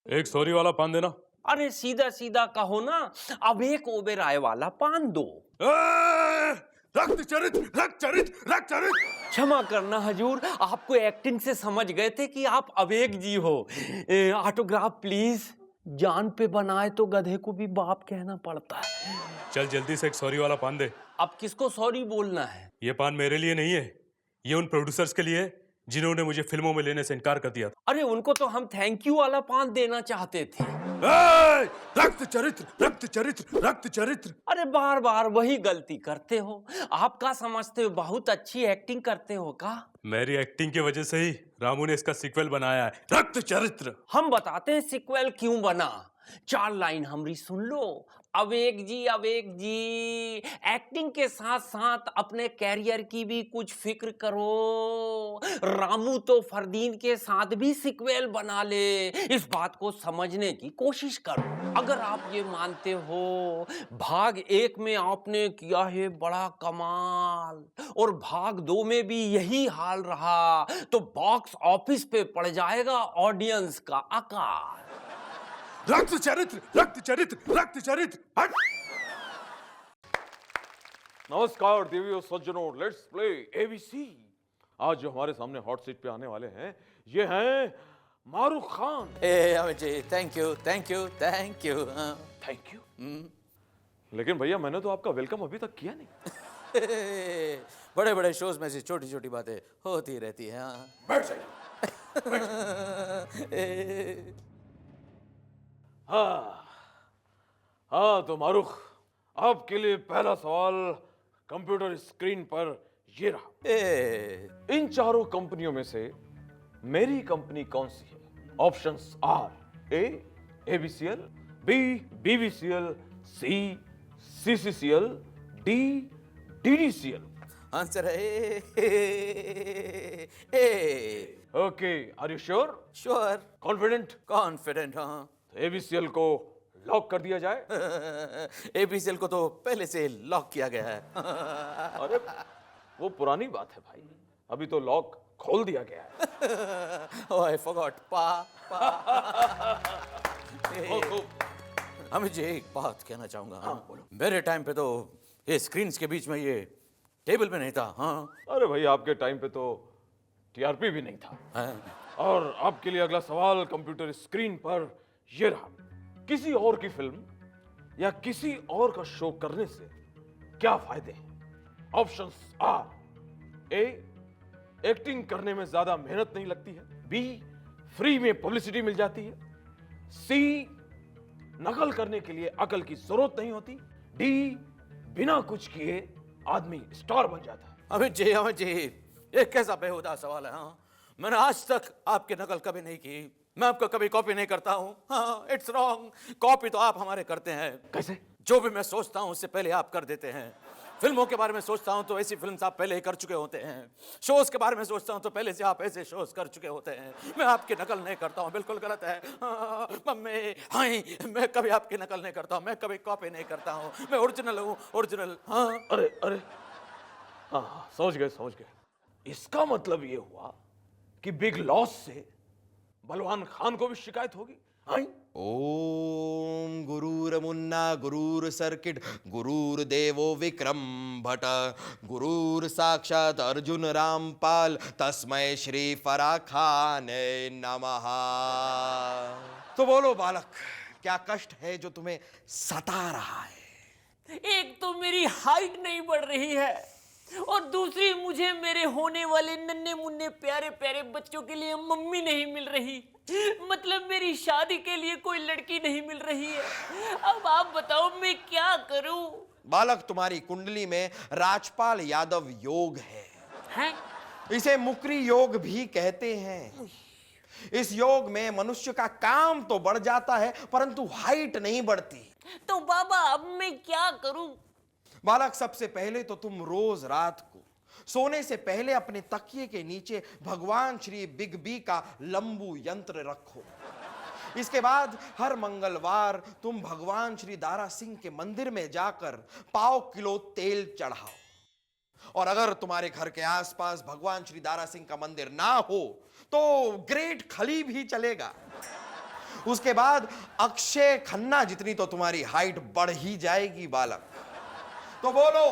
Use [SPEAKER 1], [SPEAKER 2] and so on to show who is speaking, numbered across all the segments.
[SPEAKER 1] एक सॉरी वाला पान देना।
[SPEAKER 2] अरे सीधा सीधा कहो ना, अब एक ओबेराय वाला पान दो।
[SPEAKER 1] रक्त चरित्र, रक्त चरित्र, रक्त चरित्र।
[SPEAKER 2] क्षमा करना हजूर, आपको एक्टिंग से समझ गए थे कि आप अवेक जी हो। Autograph please. जान पे बनाए तो गधे को भी बाप कहना पड़ता है।
[SPEAKER 1] चल जल्दी से एक सॉरी वाला पान दे।
[SPEAKER 2] अब किसको सॉरी बोलना है?
[SPEAKER 1] ये पान मेरे लिए नहीं है, ये उन प्रोड्यूसर्स के लिए है जिन्होंने मुझे फिल्मों में लेने से इनकार कर दिया था।
[SPEAKER 2] अरे उनको तो हम थैंक यू वाला पान देना चाहते थे।
[SPEAKER 1] रक्त चरित्र, रक्त चरित्र, रक्त चरित्र।
[SPEAKER 2] अरे बार बार वही गलती करते हो। आप क्या समझते हो, बहुत अच्छी एक्टिंग करते हो का?
[SPEAKER 1] मेरी एक्टिंग की वजह से ही रामू ने इसका सीक्वल बनाया है, रक्त चरित्र।
[SPEAKER 2] हम बताते हैं सीक्वल क्यों बना। 4 लाइन हमारी सुन लो। अवेक जी, एक्टिंग के साथ साथ अपने कैरियर की भी कुछ फिक्र करो। रामू तो फरदीन के साथ भी सीक्वल बना ले, इस बात को समझने की कोशिश करो। अगर आप ये मानते हो भाग 1 में आपने किया है बड़ा कमाल और भाग 2 में भी यही हाल रहा, तो बॉक्स ऑफिस पे पड़ जाएगा ऑडियंस का आकार।
[SPEAKER 1] रक्त चरित्र, रक्त चरित्र, रक्त चरित्र। हट।
[SPEAKER 3] नमस्कार देवियों सज्जनों, लेट्स प्ले एबीसी। आज जो हमारे सामने हॉट सीट पे आने वाले हैं, ये हैं Marukh Khan.
[SPEAKER 4] Amit ji, thank you thank you thank you.
[SPEAKER 3] Thank you. लेकिन भैया मैंने तो आपका वेलकम अभी तक किया नहीं।
[SPEAKER 4] बड़े बड़े शोज में से छोटी छोटी बातें होती रहती हैं। हाँ।
[SPEAKER 3] बैठ जाइए। हाँ तो मारूख, आपके लिए पहला सवाल कंप्यूटर स्क्रीन पर ये रहा। इन चारों कंपनियों में से मेरी कंपनी कौन सी है? Options are A ABCL, B BVCL, C CCCL, D DDCL.
[SPEAKER 4] Answer है A.
[SPEAKER 3] Okay, are you sure?
[SPEAKER 4] Sure,
[SPEAKER 3] confident?
[SPEAKER 4] Confident. हाँ।
[SPEAKER 3] एबीसीएल को लॉक कर दिया जाए?
[SPEAKER 4] एबीसीएल को तो पहले से लॉक किया गया है।
[SPEAKER 3] अरे वो पुरानी बात है भाई, अभी तो लॉक खोल दिया गया है।
[SPEAKER 4] ओह आई फॉरगॉट। अमित जी, एक बात कहना चाहूंगा। हाँ, बोलो। मेरे टाइम पे तो ये स्क्रीन्स के बीच में ये टेबल पे नहीं था। हाँ।
[SPEAKER 3] अरे भाई आपके टाइम पे तो टीआरपी भी नहीं था।
[SPEAKER 4] हाँ।
[SPEAKER 3] और आपके लिए अगला सवाल कंप्यूटर स्क्रीन पर ये रहा। किसी और की फिल्म या किसी और का शो करने से क्या फायदे हैं? ऑप्शंस आर ए एक्टिंग करने में ज्यादा मेहनत नहीं लगती है, बी फ्री में पब्लिसिटी मिल जाती है, सी नकल करने के लिए अकल की जरूरत नहीं होती, डी बिना कुछ किए आदमी स्टार बन जाता है।
[SPEAKER 4] अमित जी, ये कैसा बेहुदा सवाल है। हाँ, मैंने आज तक आपकी नकल कभी नहीं की, मैं आपका कभी कॉपी नहीं करता हूँ। हाँ, इट्स रॉन्ग। कॉपी तो आप हमारे करते हैं।
[SPEAKER 3] कैसे?
[SPEAKER 4] जो भी मैं सोचता हूँ उससे पहले आप कर देते हैं। फिल्मों के बारे में सोचता हूँ तो ऐसी फिल्म आप पहले ही कर चुके होते हैं। शोज के बारे में सोचता हूँ तो पहले से आप ऐसे शोज कर चुके होते हैं। मैं आपकी नकल नहीं करता हूँ, बिल्कुल गलत है। हाँ, मम्मी, हाय, मैं कभी आपकी नकल नहीं करता हूँ, मैं कभी कॉपी नहीं करता हूँ, मैं ओरिजिनल हूँ, ओरिजिनल। हाँ।
[SPEAKER 3] अरे हाँ, समझ गए। इसका मतलब ये हुआ कि बिग लॉस से बलवान खान को भी शिकायत होगी। हाँ?
[SPEAKER 5] ओम गुरुर मुन्ना गुरुर सर्किट गुरुर देवो विक्रम भट्ट गुरुर साक्षात अर्जुन रामपाल तस्मै श्री फराखाने नमः। तो बोलो बालक, क्या कष्ट है जो तुम्हें सता रहा है?
[SPEAKER 6] एक तो मेरी हाइट नहीं बढ़ रही है और दूसरी मुझे मेरे होने वाले नन्हे मुन्ने प्यारे प्यारे बच्चों के लिए मम्मी नहीं मिल रही। मतलब मेरी शादी के लिए कोई लड़की नहीं मिल रही है। अब आप बताओ मैं क्या करूं?
[SPEAKER 5] बालक, तुम्हारी कुंडली में राजपाल यादव योग है। इसे मुकरी योग भी कहते हैं। इस योग में मनुष्य का काम तो बढ़ जाता है परंतु हाइट नहीं बढ़ती।
[SPEAKER 6] तो बाबा अब मैं क्या करूं?
[SPEAKER 5] बालक, सबसे पहले तो तुम रोज रात को सोने से पहले अपने तकिए के नीचे भगवान श्री बिग बी का लंबू यंत्र रखो। इसके बाद हर मंगलवार तुम भगवान श्री दारा सिंह के मंदिर में जाकर पाव किलो तेल चढ़ाओ। और अगर तुम्हारे घर के आसपास भगवान श्री दारा सिंह का मंदिर ना हो तो ग्रेट खली भी चलेगा। उसके बाद अक्षय खन्ना जितनी तो तुम्हारी हाइट बढ़ ही जाएगी बालक। तो बोलो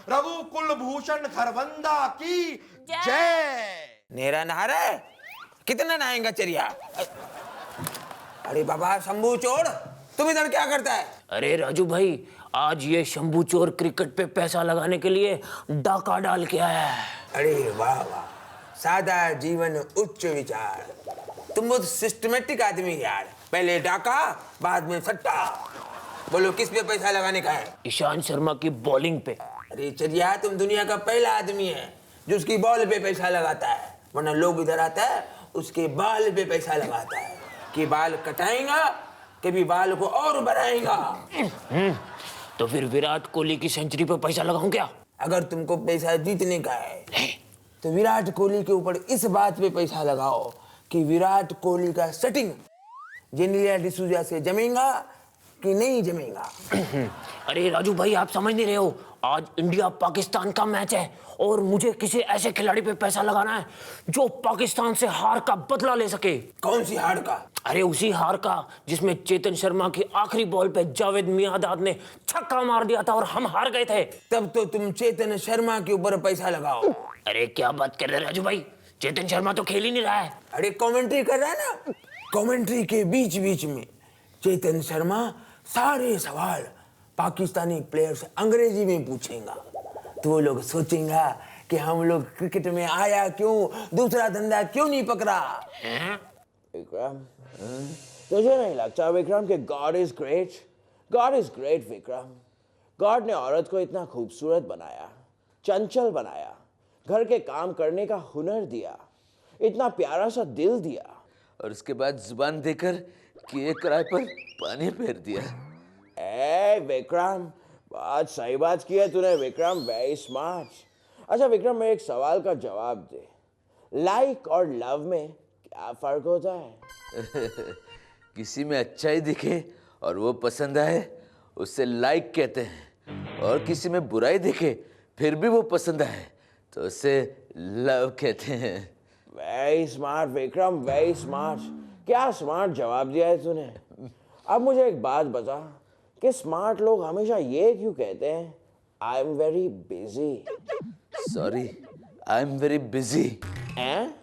[SPEAKER 5] रघु कुलभूषण खरबंदा की जय।
[SPEAKER 7] नेरा नहा रहा है, कितना नहाएगा चरिया? अरे बाबा शंभू चोर, तुम इधर क्या करता है?
[SPEAKER 6] अरे राजू भाई, आज ये शंभू चोर क्रिकेट पे पैसा लगाने के लिए डाका डाल के आया है।
[SPEAKER 7] अरे वाह वाह, सादा जीवन उच्च विचार। तुम बहुत सिस्टमेटिक आदमी यार, पहले डाका बाद में सट्टा। बोलो किस पे पैसा लगाने का है?
[SPEAKER 6] ईशांत शर्मा की बॉलिंग पे।
[SPEAKER 7] अरे चरिया, तुम दुनिया का पहला आदमी है जो उसकी बॉल पे पैसा लगाता है, वरना लोग इधर आता है उसके बाल पे पैसा लगाता है कि बाल कटाएगा कभी बाल को और बढ़ाएगा।
[SPEAKER 6] तो फिर विराट कोहली की सेंचुरी पे पैसा लगाऊं क्या?
[SPEAKER 7] अगर तुमको पैसा जीतने का है तो विराट कोहली के ऊपर इस बात पे पैसा लगाओ कि विराट कोहली का सेटिंग जेनेलिया डिसूजा से जमेगा कि नहीं जमेगा।
[SPEAKER 6] अरे राजू भाई, आप समझ नहीं रहे हो, आज इंडिया पाकिस्तान का मैच है और मुझे किसी ऐसे खिलाड़ी पे पैसा लगाना है जो पाकिस्तान से हार का बदला ले सके।
[SPEAKER 7] कौन सी हार का?
[SPEAKER 6] अरे उसी हार का जिसमें चेतन शर्मा की आखिरी बॉल पे जावेद मियांदाद ने छक्का मार दिया था और हम हार गए थे।
[SPEAKER 7] तब तो तुम चेतन शर्मा के ऊपर पैसा लगाओ।
[SPEAKER 6] अरे क्या बात कर रहे राजू भाई, चेतन शर्मा तो खेल ही नहीं रहा है।
[SPEAKER 7] अरे कमेंट्री कर रहा है ना, कमेंट्री के बीच बीच में चेतन शर्मा सारे सवाल पाकिस्तानी प्लेयर से अंग्रेजी में पूछेगा, तो वो लोग सोचेंगे कि हम लोग क्रिकेट में आया क्यों, दूसरा धंधा क्यों नहीं पकड़ा।
[SPEAKER 8] विक्रम, तुझे नहीं लगता विक्रम कि God is great? God is great Vikram. God ने औरत को इतना खूबसूरत बनाया, चंचल बनाया, घर के काम करने का हुनर दिया, इतना प्यारा सा दिल दिया,
[SPEAKER 9] और उसके बाद जुबान देकर किए किराए पर पानी फेर दिया।
[SPEAKER 8] ए विक्रम, बहुत सही बात की है तूने विक्रम, वेरी स्मार्ट। अच्छा विक्रम, मैं एक सवाल का जवाब दे, लाइक और लव में क्या फर्क होता है?
[SPEAKER 9] किसी में अच्छा ही दिखे और वो पसंद आए उसे लाइक कहते हैं, और किसी में बुराई दिखे फिर भी वो पसंद आए तो उसे लव कहते हैं।
[SPEAKER 8] Very smart Vikram, very smart. क्या स्मार्ट जवाब दिया है तूने। अब मुझे एक बात बता कि स्मार्ट लोग हमेशा ये क्यों कहते हैं, I am very busy?
[SPEAKER 9] Sorry, I am very busy.
[SPEAKER 8] हैं?